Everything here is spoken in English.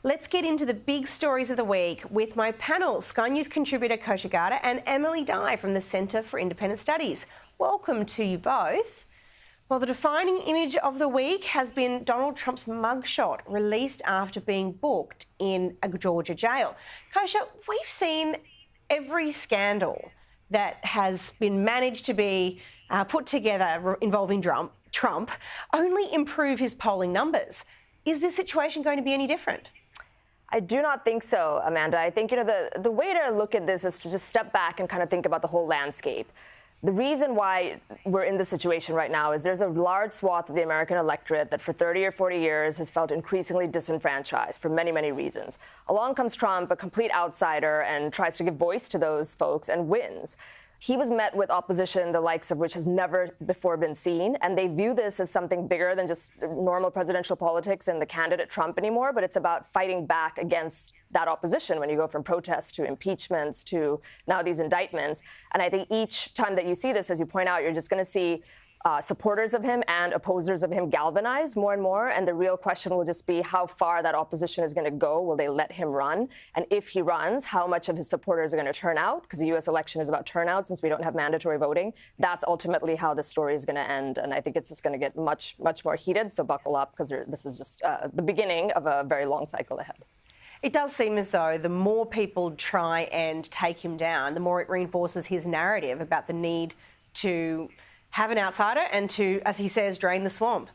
Let's get into the big stories of the week with my panel, Sky News contributor Kosha Garda and Emily Dye from the Centre for Independent Studies. Welcome to you both. Well, the defining image of the week has been Donald Trump's mugshot, released after being booked in a Georgia jail. Kosha, we've seen every scandal that has been managed to be put together involving Trump only improve his polling numbers. Is this situation going to be any different? I do not think so, Amanda. I think, the way to look at this is to just step back and kind of think about the whole landscape. The reason why we're in this situation right now is there's a large swath of the American electorate that for 30 or 40 years has felt increasingly disenfranchised for many, many reasons. Along comes Trump, a complete outsider, and tries to give voice to those folks and wins. He was met with opposition, the likes of which has never before been seen, and they view this as something bigger than just normal presidential politics and the candidate Trump anymore, but it's about fighting back against that opposition when you go from protests to impeachments to now these indictments. And I think each time that you see this, as you point out, you're just going to see supporters of him and opposers of him galvanize more and more. And the real question will just be how far that opposition is going to go. Will they let him run? And if he runs, how much of his supporters are going to turn out? Because the U.S. election is about turnout since we don't have mandatory voting. That's ultimately how the story is going to end. And I think it's just going to get much, much more heated. So buckle up, because this is just the beginning of a very long cycle ahead. It does seem as though the more people try and take him down, the more it reinforces his narrative about the need to have an outsider and to, as he says, drain the swamp.